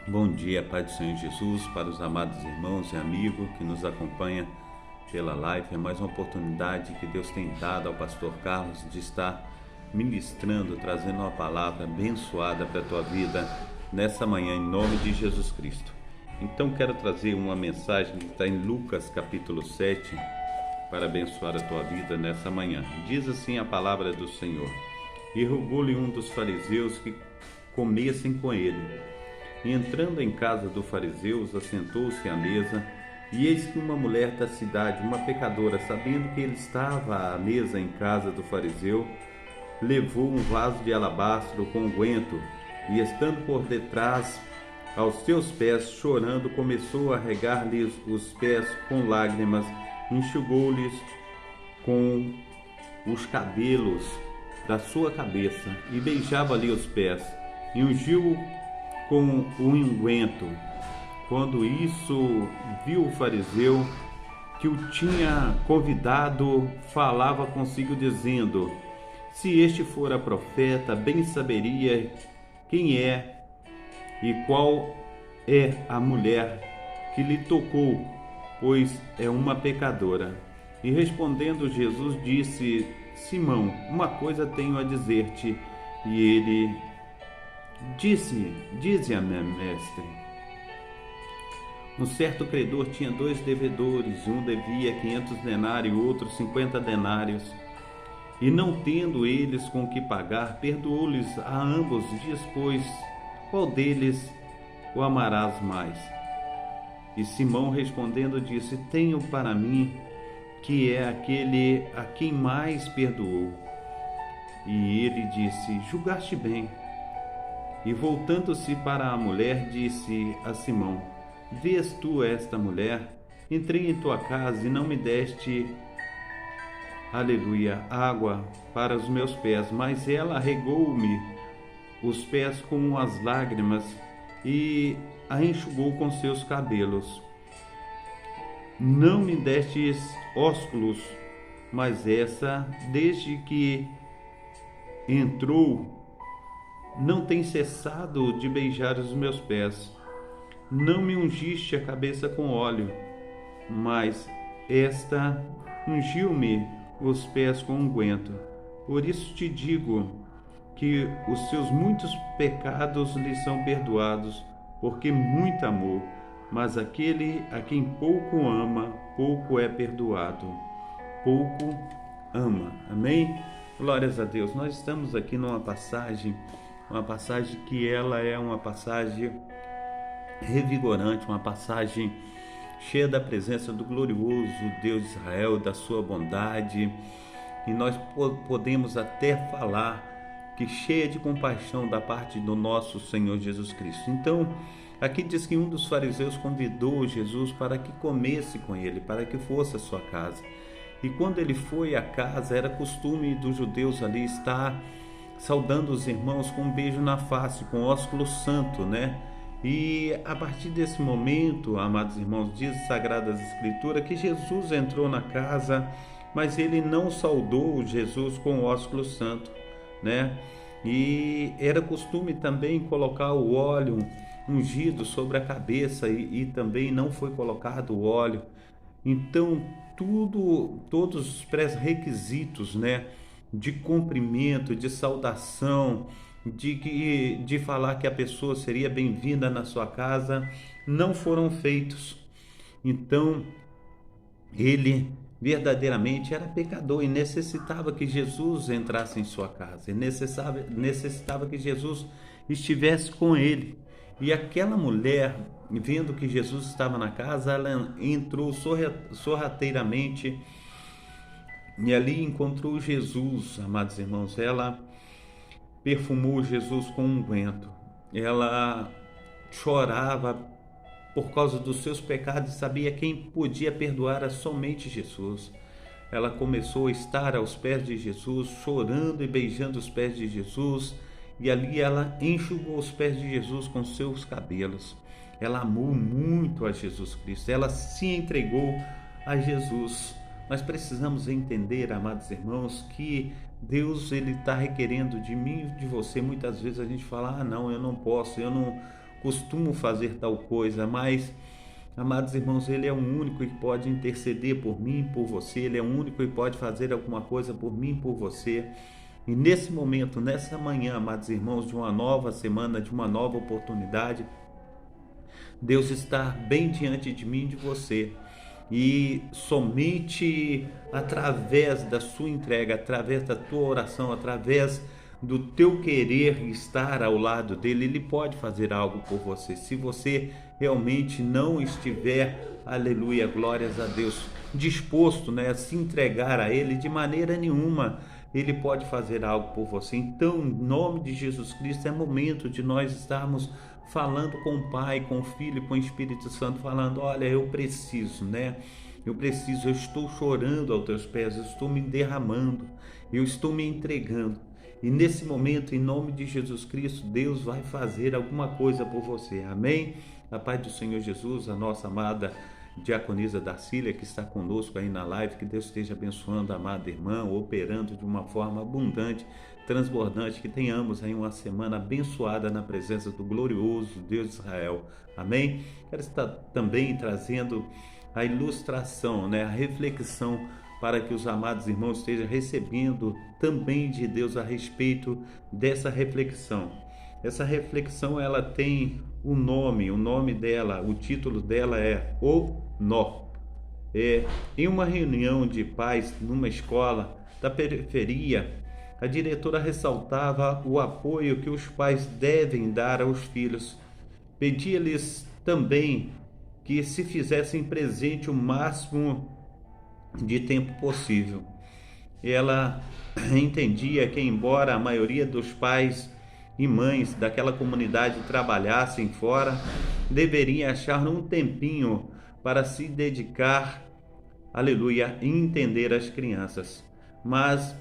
Bom dia, Pai do Senhor Jesus, para os amados irmãos e amigos que nos acompanham pela live. É mais uma oportunidade que Deus tem dado ao pastor Carlos de estar ministrando, trazendo uma palavra abençoada para a tua vida nessa manhã, em nome de Jesus Cristo. Então quero trazer uma mensagem que está em Lucas capítulo 7 para abençoar a tua vida nessa manhã. Diz assim a palavra do Senhor: E rogou-lhe um dos fariseus que comessem com ele. E entrando em casa do fariseu, assentou-se à mesa, e eis que uma mulher da cidade, uma pecadora, sabendo que ele estava à mesa em casa do fariseu, levou um vaso de alabastro com unguento, e estando por detrás aos seus pés, chorando, começou a regar-lhes os pés com lágrimas, enxugou-lhes com os cabelos da sua cabeça, e beijava-lhe os pés, e ungiu com o unguento. Quando isso viu o fariseu que o tinha convidado, falava consigo dizendo: se este fora profeta, bem saberia quem é e qual é a mulher que lhe tocou, pois é uma pecadora. E respondendo Jesus disse: Simão, uma coisa tenho a dizer-te. E ele dize-me, mestre. Um certo credor tinha 2 devedores, um devia 500 denários e outro 50 denários. E não tendo eles com que pagar, perdoou-lhes a ambos. Diz, pois, qual deles o amarás mais? E Simão respondendo disse: tenho para mim que é aquele a quem mais perdoou. E ele disse: julgaste bem. E voltando-se para a mulher, disse a Simão: vês tu esta mulher? Entrei em tua casa e não me deste, aleluia, água para os meus pés, mas ela regou-me os pés com as lágrimas e a enxugou com seus cabelos. Não me destes ósculos, mas essa, desde que entrou, não tem cessado de beijar os meus pés. Não me ungiste a cabeça com óleo, mas esta ungiu-me os pés com unguento. Por isso te digo que os seus muitos pecados lhe são perdoados, porque muito amou. Mas aquele a quem pouco ama, pouco é perdoado. Pouco ama. Amém? Glórias a Deus. Nós estamos aqui numa passagem que ela é uma passagem revigorante, uma passagem cheia da presença do glorioso Deus de Israel, da sua bondade, e nós podemos até falar que cheia de compaixão da parte do nosso Senhor Jesus Cristo. Então, aqui diz que um dos fariseus convidou Jesus para que comesse com ele, para que fosse à sua casa. E quando ele foi à casa, era costume dos judeus ali estar saudando os irmãos com um beijo na face, com ósculo santo, né? E a partir desse momento, amados irmãos, diz a Sagradas Escrituras que Jesus entrou na casa, mas ele não saudou Jesus com o ósculo santo, né? E era costume também colocar o óleo ungido sobre a cabeça e também não foi colocado o óleo. Então, todos os pré-requisitos, né, de cumprimento, de saudação, de falar que a pessoa seria bem-vinda na sua casa, não foram feitos. Então, ele verdadeiramente era pecador e necessitava que Jesus entrasse em sua casa, e necessitava que Jesus estivesse com ele. E aquela mulher, vendo que Jesus estava na casa, ela entrou sorrateiramente e ali encontrou Jesus, amados irmãos. Ela perfumou Jesus com unguento. Ela chorava por causa dos seus pecados e sabia quem podia perdoar somente Jesus. Ela começou a estar aos pés de Jesus, chorando e beijando os pés de Jesus, e ali ela enxugou os pés de Jesus com seus cabelos. Ela amou muito a Jesus Cristo, ela se entregou a Jesus. Nós precisamos entender, amados irmãos, que Deus ele está requerendo de mim e de você. Muitas vezes a gente fala: não, eu não posso, eu não costumo fazer tal coisa, mas, amados irmãos, Ele é o único que pode interceder por mim, por você. Ele é o único que pode fazer alguma coisa por mim, por você. E nesse momento, nessa manhã, amados irmãos, de uma nova semana, de uma nova oportunidade, Deus está bem diante de mim e de você. E somente através da sua entrega, através da tua oração, através do teu querer estar ao lado dele, ele pode fazer algo por você. Se você realmente não estiver, aleluia, glórias a Deus, disposto, né, a se entregar a ele, de maneira nenhuma ele pode fazer algo por você. Então, em nome de Jesus Cristo, é momento de nós estarmos falando com o Pai, com o Filho, com o Espírito Santo, falando: olha, eu preciso, né? Eu preciso, eu estou chorando aos teus pés, eu estou me derramando, eu estou me entregando. E nesse momento, em nome de Jesus Cristo, Deus vai fazer alguma coisa por você. Amém? A paz do Senhor Jesus, a nossa amada diaconisa Darcília, que está conosco aí na live, que Deus esteja abençoando a amada irmã, operando de uma forma abundante, transbordante, que tenhamos aí uma semana abençoada na presença do glorioso Deus de Israel. Amém? Quero estar também trazendo a ilustração, né, a reflexão, para que os amados irmãos estejam recebendo também de Deus a respeito dessa reflexão. Essa reflexão, ela tem o nome dela, o título dela é O Nó. Em uma reunião de pais numa escola da periferia, a diretora ressaltava o apoio que os pais devem dar aos filhos. Pedia-lhes também que se fizessem presente o máximo de tempo possível. Ela entendia que, embora a maioria dos pais e mães daquela comunidade trabalhassem fora, deveriam achar um tempinho para se dedicar, aleluia, e entender as crianças. Mas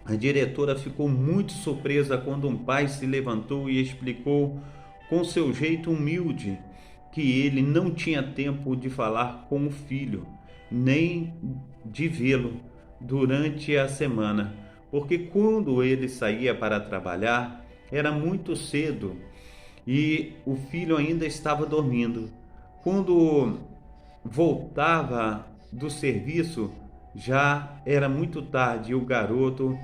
a diretora ficou muito surpresa quando um pai se levantou e explicou com seu jeito humilde que ele não tinha tempo de falar com o filho, nem de vê-lo durante a semana, porque quando ele saía para trabalhar era muito cedo e o filho ainda estava dormindo. Quando voltava do serviço já era muito tarde e o garoto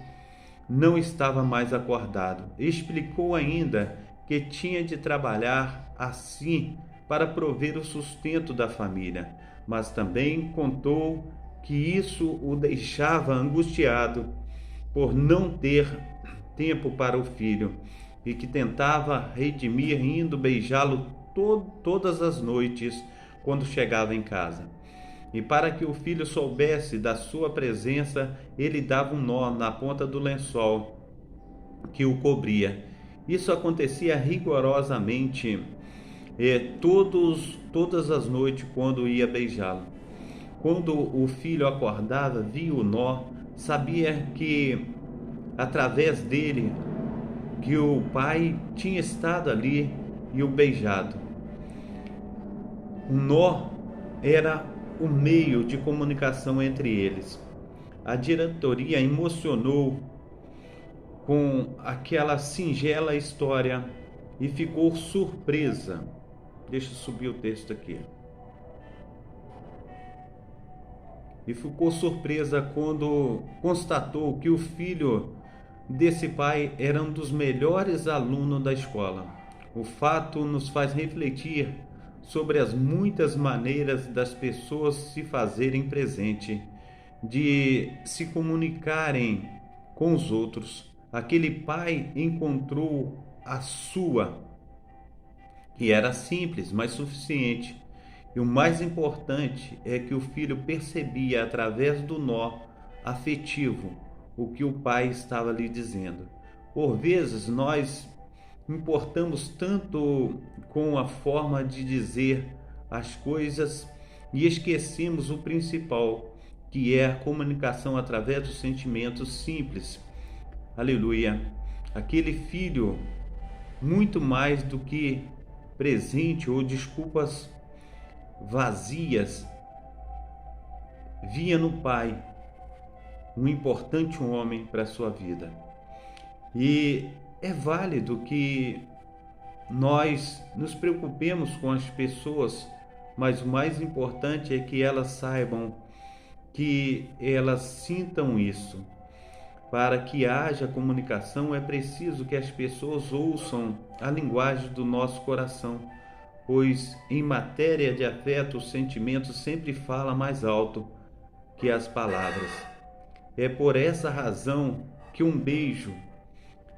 não estava mais acordado. Explicou ainda que tinha de trabalhar assim para prover o sustento da família, mas também contou que isso o deixava angustiado por não ter tempo para o filho e que tentava redimir indo beijá-lo todas as noites quando chegava em casa. E para que o filho soubesse da sua presença, ele dava um nó na ponta do lençol que o cobria. Isso acontecia rigorosamente todas as noites quando ia beijá-lo. Quando o filho acordava, via o nó, sabia que através dele que o pai tinha estado ali e o beijado. O nó era o meio de comunicação entre eles. A diretoria emocionou com aquela singela história e ficou surpresa. Deixa eu subir o texto aqui. E ficou surpresa quando constatou que o filho desse pai era um dos melhores alunos da escola. O fato nos faz refletir sobre as muitas maneiras das pessoas se fazerem presente, de se comunicarem com os outros. Aquele pai encontrou a sua, que era simples, mas suficiente. E o mais importante é que o filho percebia através do nó afetivo o que o pai estava lhe dizendo. Por vezes nós importamos tanto com a forma de dizer as coisas e esquecemos o principal, que é a comunicação através dos sentimentos simples. Aleluia! Aquele filho, muito mais do que presente ou desculpas vazias, via no pai um importante homem para a sua vida. E é válido que nós nos preocupemos com as pessoas, mas o mais importante é que elas saibam, que elas sintam isso. Para que haja comunicação, é preciso que as pessoas ouçam a linguagem do nosso coração, pois em matéria de afeto, o sentimento sempre fala mais alto que as palavras. É por essa razão que um beijo,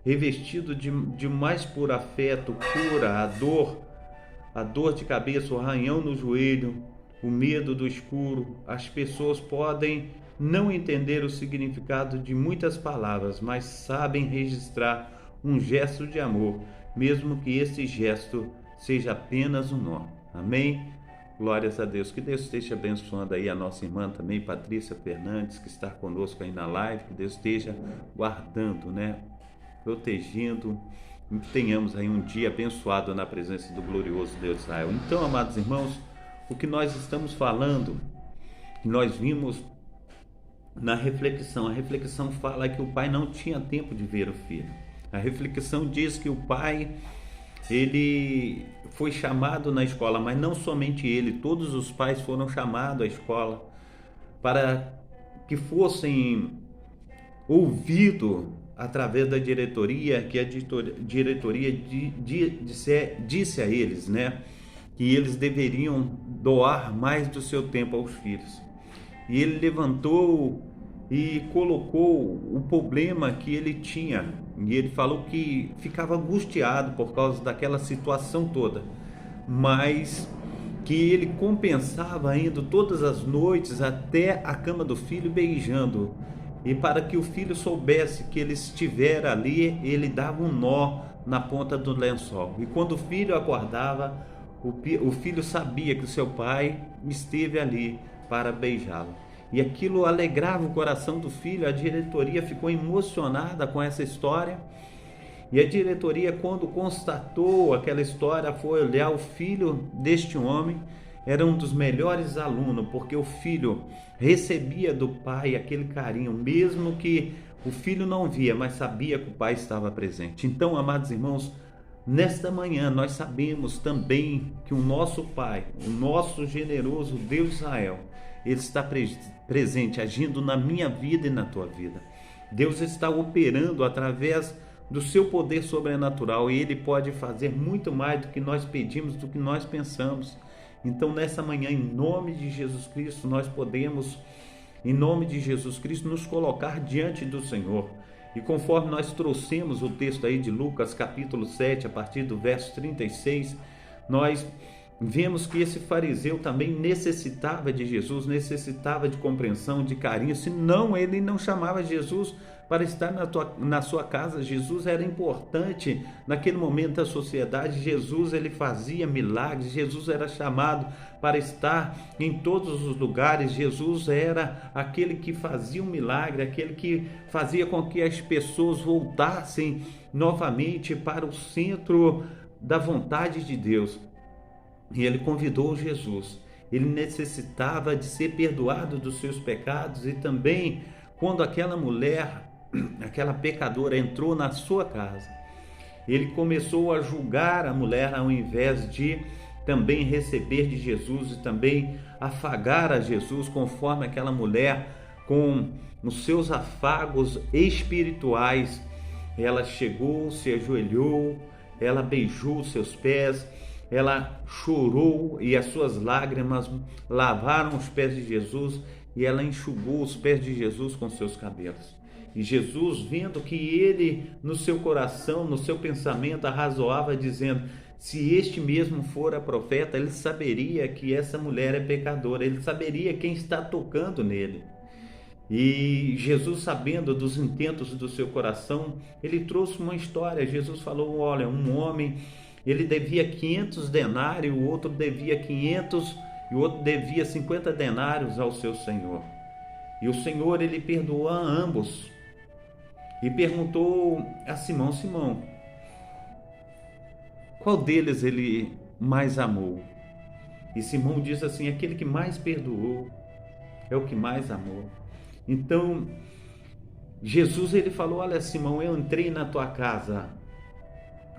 revestido de mais puro afeto, cura a dor de cabeça, o arranhão no joelho, o medo do escuro. As pessoas podem não entender o significado de muitas palavras, mas sabem registrar um gesto de amor, mesmo que esse gesto seja apenas um nó. Amém? Glórias a Deus. Que Deus esteja abençoando aí a nossa irmã também, Patrícia Fernandes, que está conosco aí na live. Que Deus esteja guardando, protegendo, e que tenhamos aí um dia abençoado na presença do glorioso Deus de Israel. Então, amados irmãos, o que nós estamos falando, nós vimos na reflexão. A reflexão fala que o pai não tinha tempo de ver o filho. A reflexão diz que o pai, ele foi chamado na escola, mas não somente ele, todos os pais foram chamados à escola para que fossem ouvidos através da diretoria, que a diretoria disse a eles, que eles deveriam doar mais do seu tempo aos filhos. E ele levantou e colocou o problema que ele tinha, e ele falou que ficava angustiado por causa daquela situação toda, mas que ele compensava indo todas as noites até a cama do filho beijando, e para que o filho soubesse que ele estivera ali, ele dava um nó na ponta do lençol, e quando o filho acordava, o filho sabia que o seu pai esteve ali para beijá-lo. E aquilo alegrava o coração do filho. A diretoria ficou emocionada com essa história. E a diretoria, quando constatou aquela história, foi olhar o filho deste homem. Era um dos melhores alunos, porque o filho recebia do pai aquele carinho, mesmo que o filho não via, mas sabia que o pai estava presente. Então, amados irmãos, nesta manhã nós sabemos também que o nosso Pai, o nosso generoso Deus Israel, Ele está presente, agindo na minha vida e na tua vida. Deus está operando através do seu poder sobrenatural, e Ele pode fazer muito mais do que nós pedimos, do que nós pensamos. Então, nessa manhã, em nome de Jesus Cristo, nós podemos, em nome de Jesus Cristo, nos colocar diante do Senhor. E conforme nós trouxemos o texto aí de Lucas capítulo 7, a partir do verso 36, nós vemos que esse fariseu também necessitava de Jesus, necessitava de compreensão, de carinho, senão ele não chamava Jesus para estar na sua casa. Jesus era importante naquele momento da sociedade. Jesus, ele fazia milagres. Jesus era chamado para estar em todos os lugares. Jesus era aquele que fazia um milagre, aquele que fazia com que as pessoas voltassem novamente para o centro da vontade de Deus. E ele convidou Jesus. Ele necessitava de ser perdoado dos seus pecados, e também quando aquela mulher, aquela pecadora, entrou na sua casa, ele começou a julgar a mulher ao invés de também receber de Jesus e também afagar a Jesus, conforme aquela mulher, com os seus afagos espirituais, ela chegou, se ajoelhou, ela beijou os seus pés, ela chorou, e as suas lágrimas lavaram os pés de Jesus, e ela enxugou os pés de Jesus com seus cabelos. E Jesus, vendo que ele, no seu coração, no seu pensamento, arrazoava, dizendo: se este mesmo fora profeta, ele saberia que essa mulher é pecadora, ele saberia quem está tocando nele. E Jesus, sabendo dos intentos do seu coração, ele trouxe uma história. Jesus falou: olha, um homem, ele devia 500 denários, o outro devia 500 e o outro devia 50 denários ao seu senhor. E o Senhor, ele perdoou a ambos. E perguntou a Simão: Simão, qual deles ele mais amou? E Simão diz assim: aquele que mais perdoou é o que mais amou. Então, Jesus, ele falou: olha, Simão, eu entrei na tua casa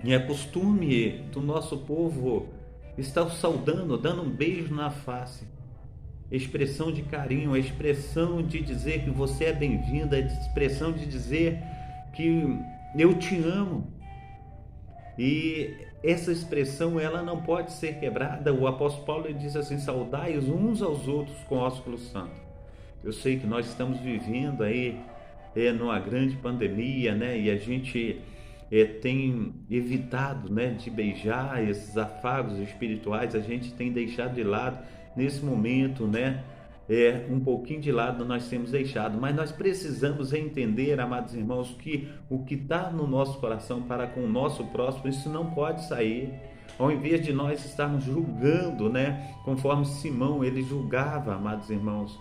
E é costume do nosso povo estar saudando, dando um beijo na face. Expressão de carinho, a expressão de dizer que você é bem-vinda, a expressão de dizer que eu te amo. E essa expressão, ela não pode ser quebrada. O apóstolo Paulo ele diz assim: saudai uns aos outros com ósculo santo. Eu sei que nós estamos vivendo aí numa grande pandemia, né? E a gente tem evitado, né, de beijar esses afagos espirituais. A gente tem deixado de lado nesse momento, né? Um pouquinho de lado nós temos deixado, mas nós precisamos entender, amados irmãos, que o que está no nosso coração para com o nosso próximo, isso não pode sair. Ao invés de nós estarmos julgando, né, conforme Simão, ele julgava, amados irmãos.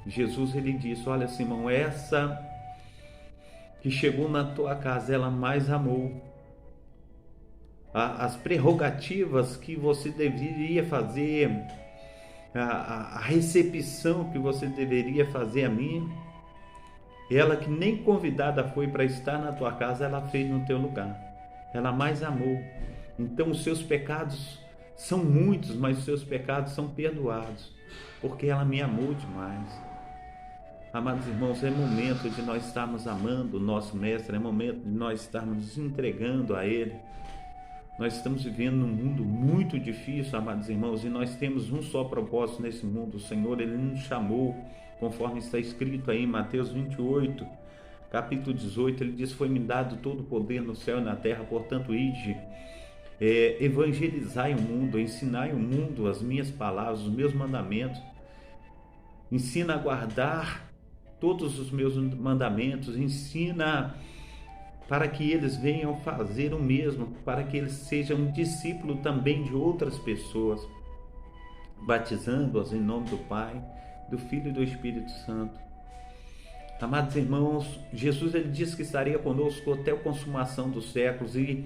Jesus, ele disse: olha, Simão, essa que chegou na tua casa, ela mais amou. As prerrogativas que você deveria fazer, a recepção que você deveria fazer a mim, ela que nem convidada foi para estar na tua casa, ela fez no teu lugar. Ela mais amou. Então os seus pecados são muitos, mas os seus pecados são perdoados, porque ela me amou demais. Amados irmãos, é momento de nós estarmos amando o nosso Mestre, é momento de nós estarmos nos entregando a Ele. Nós estamos vivendo num mundo muito difícil, amados irmãos, e nós temos um só propósito nesse mundo. O Senhor, Ele nos chamou, conforme está escrito aí em Mateus 28, capítulo 18, Ele diz: foi-me dado todo o poder no céu e na terra, portanto, ide, evangelizai o mundo, ensinai o mundo as minhas palavras, os meus mandamentos, ensina a guardar todos os meus mandamentos, ensina para que eles venham fazer o mesmo, para que eles sejam discípulos também de outras pessoas, batizando-as em nome do Pai, do Filho e do Espírito Santo. Amados irmãos, Jesus ele disse que estaria conosco até a consumação dos séculos, e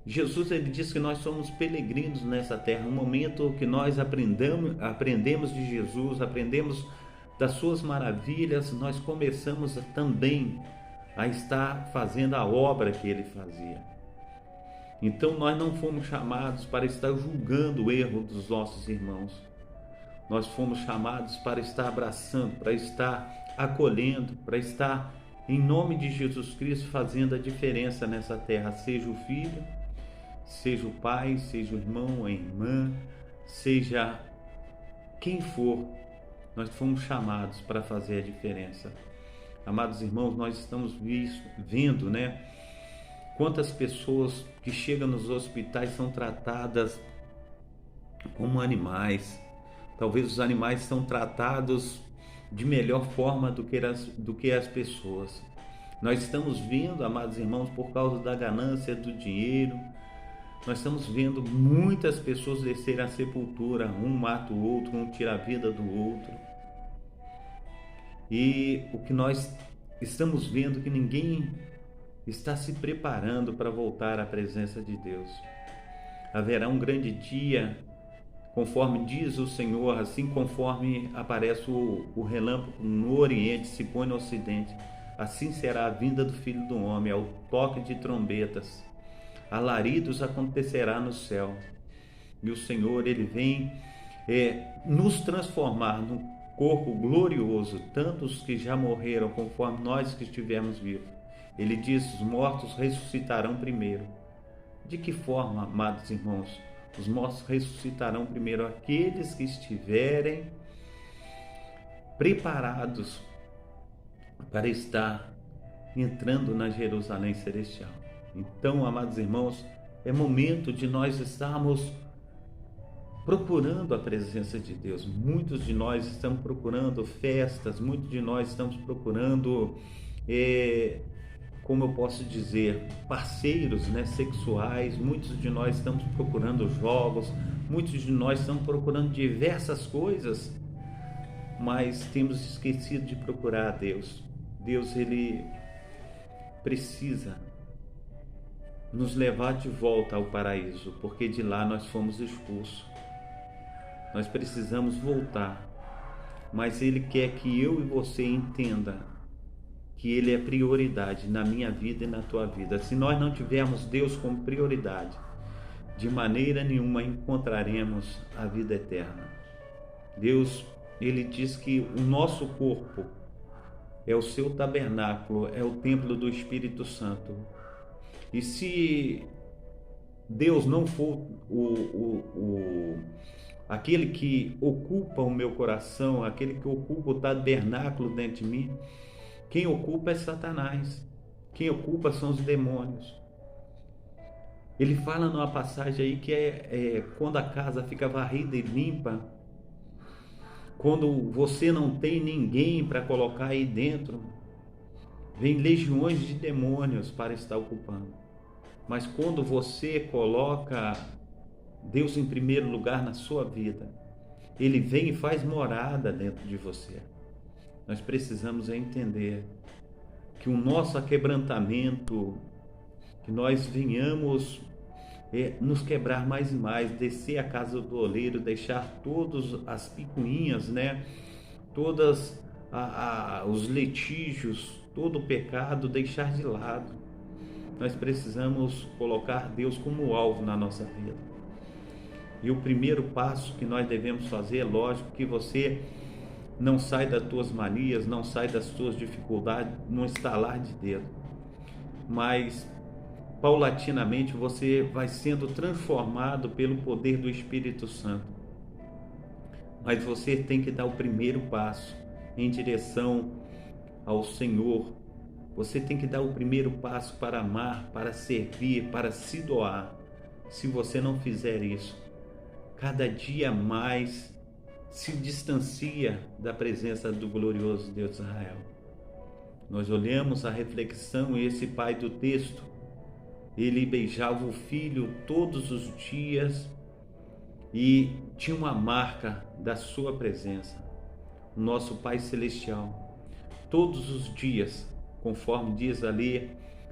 Jesus ele diz que nós somos peregrinos nessa terra, um momento que nós aprendemos de Jesus, aprendemos das suas maravilhas, nós começamos também a estar fazendo a obra que ele fazia. Então nós não fomos chamados para estar julgando o erro dos nossos irmãos. Nós fomos chamados para estar abraçando, para estar acolhendo, para estar em nome de Jesus Cristo fazendo a diferença nessa terra, seja o filho, seja o pai, seja o irmão, a irmã, seja quem for, nós fomos chamados para fazer a diferença. Amados irmãos, nós estamos vendo, né, quantas pessoas que chegam nos hospitais são tratadas como animais. Talvez os animais são tratados de melhor forma do que as pessoas. Nós estamos vendo, amados irmãos, por causa da ganância do dinheiro, nós estamos vendo muitas pessoas descerem à sepultura, um mata o outro, um tira a vida do outro. E o que nós estamos vendo é que ninguém está se preparando para voltar à presença de Deus. Haverá um grande dia, conforme diz o Senhor, assim conforme aparece o relâmpago no Oriente, se põe no Ocidente, assim será a vinda do Filho do Homem, ao toque de trombetas, alaridos acontecerá no céu. E o Senhor, Ele vem nos transformar num corpo glorioso, tanto os que já morreram, conforme nós que estivemos vivos. Ele diz: os mortos ressuscitarão primeiro. De que forma, amados irmãos? Os mortos ressuscitarão primeiro aqueles que estiverem preparados para estar entrando na Jerusalém celestial. Então, amados irmãos, é momento de nós estarmos procurando a presença de Deus. Muitos de nós estamos procurando festas, muitos de nós estamos procurando, como eu posso dizer, parceiros, né, sexuais, muitos de nós estamos procurando jogos, muitos de nós estamos procurando diversas coisas, mas temos esquecido de procurar a Deus. Deus, Ele precisa nos levar de volta ao paraíso, porque de lá nós fomos expulsos. Nós precisamos voltar, mas Ele quer que eu e você entenda que Ele é prioridade na minha vida e na tua vida. Se nós não tivermos Deus como prioridade, de maneira nenhuma encontraremos a vida eterna. Deus, Ele diz que o nosso corpo é o seu tabernáculo, é o templo do Espírito Santo. E se Deus não for aquele que ocupa o meu coração, aquele que ocupa o tabernáculo dentro de mim, quem ocupa é Satanás. Quem ocupa são os demônios. Ele fala numa passagem aí que quando a casa fica varrida e limpa, quando você não tem ninguém para colocar aí dentro, vem legiões de demônios para estar ocupando. Mas quando você coloca Deus em primeiro lugar na sua vida, Ele vem e faz morada dentro de você. Nós precisamos entender que o nosso aquebrantamento, que nós venhamos nos quebrar mais e mais, descer a casa do oleiro, deixar todas as picuinhas, né? Todas os litígios, todo o pecado, deixar de lado. Nós precisamos colocar Deus como alvo na nossa vida. E o primeiro passo que nós devemos fazer, é lógico que você não sai das tuas manias, não sai das tuas dificuldades, num estalar de dedo. Mas paulatinamente você vai sendo transformado pelo poder do Espírito Santo. Mas você tem que dar o primeiro passo em direção ao Senhor. Você tem que dar o primeiro passo para amar, para servir, para se doar. Se você não fizer isso, cada dia mais se distancia da presença do glorioso Deus de Israel. Nós olhamos a reflexão e esse pai do texto, ele beijava o filho todos os dias e tinha uma marca da sua presença. O nosso Pai Celestial, todos os dias, conforme diz ali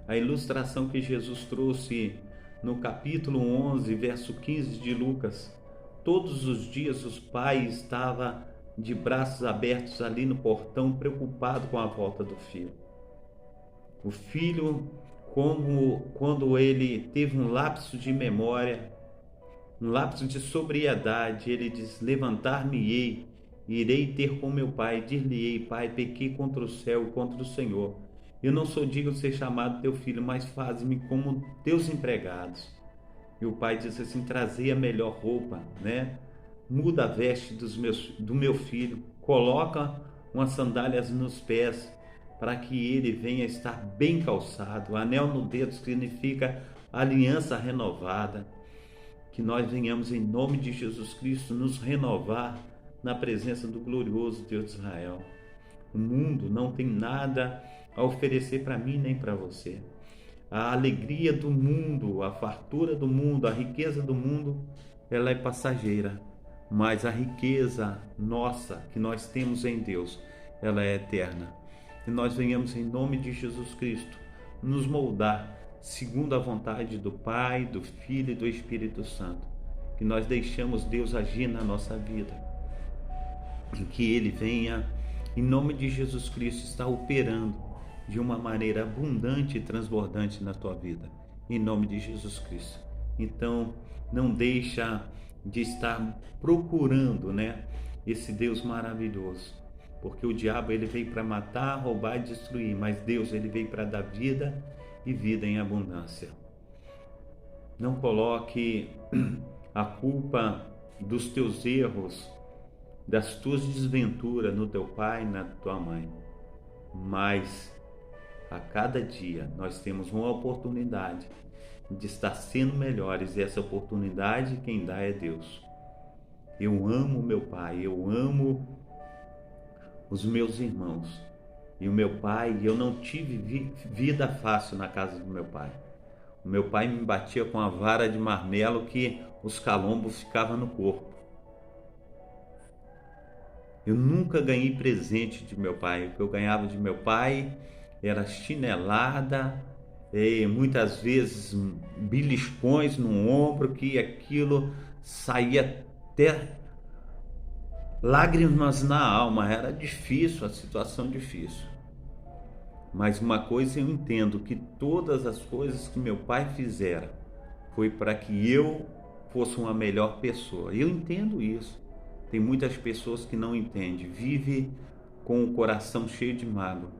a ilustração que Jesus trouxe no capítulo 11, verso 15 de Lucas, todos os dias o pai estava de braços abertos ali no portão, preocupado com a volta do filho. O filho, quando ele teve um lapso de memória, um lapso de sobriedade, ele diz: levantar-me-ei, irei ter com meu pai, dir-lhe-ei: pai, pequei contra o céu e contra o Senhor. Eu não sou digno de ser chamado teu filho, mas faz-me como teus empregados. E o pai disse assim: trazei a melhor roupa, né? Muda a veste do meu filho, coloca umas sandálias nos pés, para que ele venha estar bem calçado. O anel no dedo significa aliança renovada. Que nós venhamos, em nome de Jesus Cristo, nos renovar na presença do glorioso Deus de Israel. O mundo não tem nada a oferecer para mim nem para você. A alegria do mundo, a fartura do mundo, a riqueza do mundo, ela é passageira. Mas a riqueza nossa, que nós temos em Deus, ela é eterna. Que nós venhamos, em nome de Jesus Cristo, nos moldar segundo a vontade do Pai, do Filho e do Espírito Santo. Que nós deixamos Deus agir na nossa vida. E que Ele venha, em nome de Jesus Cristo, estar operando de uma maneira abundante e transbordante na tua vida. Em nome de Jesus Cristo. Então, não deixa de estar procurando, né, esse Deus maravilhoso. Porque o diabo, ele veio para matar, roubar e destruir. Mas Deus, ele veio para dar vida e vida em abundância. Não coloque a culpa dos teus erros, das tuas desventuras no teu pai e na tua mãe. Mas a cada dia nós temos uma oportunidade de estar sendo melhores, e essa oportunidade quem dá é Deus. Eu amo meu pai, eu amo os meus irmãos. E o meu pai, eu não tive vida fácil na casa do meu pai. O meu pai me batia com a vara de marmelo que os calombos ficavam no corpo. Eu nunca ganhei presente de meu pai. O que eu ganhava de meu pai era chinelada, e muitas vezes beliscões no ombro, que aquilo saía até lágrimas na alma. Era difícil, a situação difícil. Mas uma coisa eu entendo, que todas as coisas que meu pai fizera foi para que eu fosse uma melhor pessoa. Eu entendo isso. Tem muitas pessoas que não entendem, vive com o coração cheio de mágoa.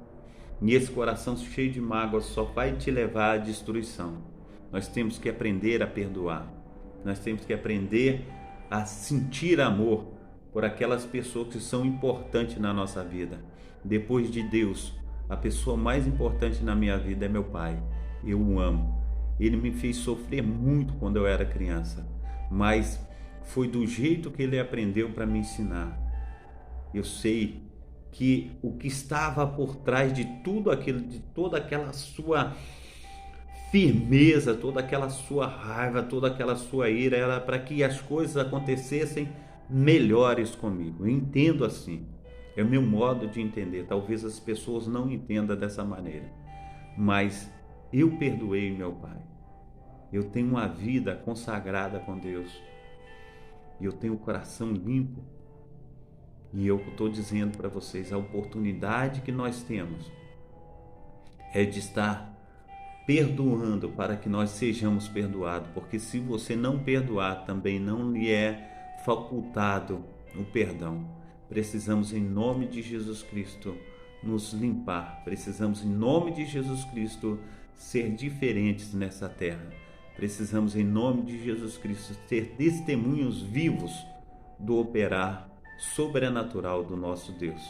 E esse coração cheio de mágoa só vai te levar à destruição. Nós temos que aprender a perdoar. Nós temos que aprender a sentir amor por aquelas pessoas que são importantes na nossa vida. Depois de Deus, a pessoa mais importante na minha vida é meu pai. Eu o amo. Ele me fez sofrer muito quando eu era criança, mas foi do jeito que ele aprendeu para me ensinar. Eu sei que o que estava por trás de tudo aquilo, de toda aquela sua firmeza, toda aquela sua raiva, toda aquela sua ira, era para que as coisas acontecessem melhores comigo. Eu entendo assim. É o meu modo de entender. Talvez as pessoas não entendam dessa maneira, mas eu perdoei meu pai. Eu tenho uma vida consagrada com Deus. E eu tenho o coração limpo. E eu estou dizendo para vocês, a oportunidade que nós temos é de estar perdoando para que nós sejamos perdoados, porque se você não perdoar, também não lhe é facultado o perdão. Precisamos, em nome de Jesus Cristo, nos limpar. Precisamos, em nome de Jesus Cristo, ser diferentes nessa terra. Precisamos, em nome de Jesus Cristo, ser testemunhos vivos do operar sobrenatural do nosso Deus.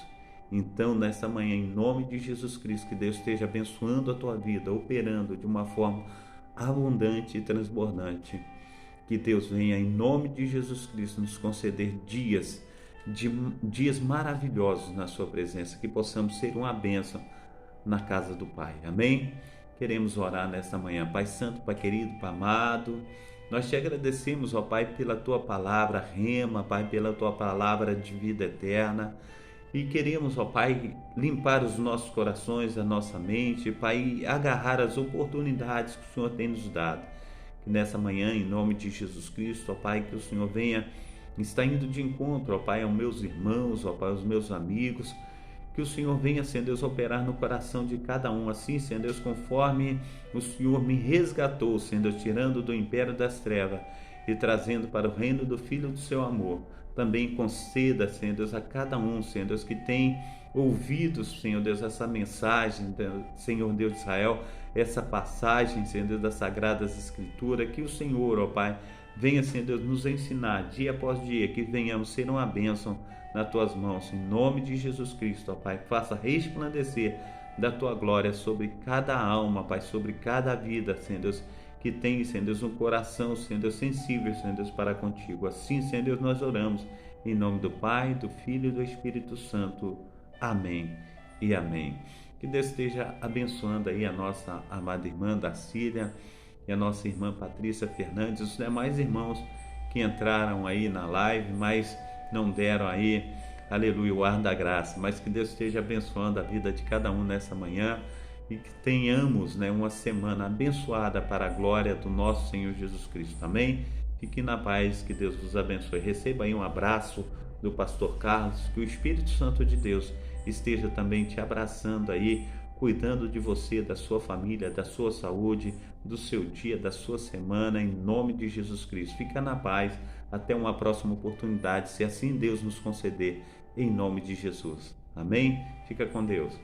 Então, nessa manhã, em nome de Jesus Cristo, que Deus esteja abençoando a tua vida, operando de uma forma abundante e transbordante. Que Deus venha, em nome de Jesus Cristo, nos conceder dias maravilhosos na sua presença, que possamos ser uma bênção na casa do Pai. Amém? Queremos orar nesta manhã. Pai Santo, Pai querido, Pai amado, nós te agradecemos, ó Pai, pela tua palavra rema, Pai, pela tua palavra de vida eterna. E queremos, ó Pai, limpar os nossos corações, a nossa mente, Pai, e agarrar as oportunidades que o Senhor tem nos dado. Que nessa manhã, em nome de Jesus Cristo, ó Pai, que o Senhor venha, está indo de encontro, ó Pai, aos meus irmãos, ó Pai, aos meus amigos. Que o Senhor venha, Senhor Deus, operar no coração de cada um, assim, Senhor Deus, conforme o Senhor me resgatou, Senhor Deus, tirando do império das trevas e trazendo para o reino do Filho do seu amor. Também conceda, Senhor Deus, a cada um, Senhor Deus, que tem ouvido, Senhor Deus, essa mensagem, Senhor Deus de Israel, essa passagem, Senhor Deus, das Sagradas Escrituras, que o Senhor, ó Pai, venha, Senhor Deus, nos ensinar dia após dia, que venhamos ser uma bênção nas tuas mãos, em nome de Jesus Cristo, ó Pai, faça resplandecer da tua glória sobre cada alma, Pai, sobre cada vida, Senhor Deus, que tem, Senhor Deus, um coração, Senhor Deus, sensível, Senhor Deus, para contigo. Assim, Senhor Deus, nós oramos, em nome do Pai, do Filho e do Espírito Santo. Amém e amém. Que Deus esteja abençoando aí a nossa amada irmã da Síria e a nossa irmã Patrícia Fernandes, os demais irmãos que entraram aí na live, mas não deram aí, aleluia, o ar da graça. Mas que Deus esteja abençoando a vida de cada um nessa manhã, e que tenhamos, uma semana abençoada para a glória do nosso Senhor Jesus Cristo. Amém? Fique na paz, que Deus vos abençoe. Receba aí um abraço do pastor Carlos, que o Espírito Santo de Deus esteja também te abraçando aí, cuidando de você, da sua família, da sua saúde, do seu dia, da sua semana, em nome de Jesus Cristo. Fica na paz, até uma próxima oportunidade, se assim Deus nos conceder, em nome de Jesus. Amém? Fica com Deus.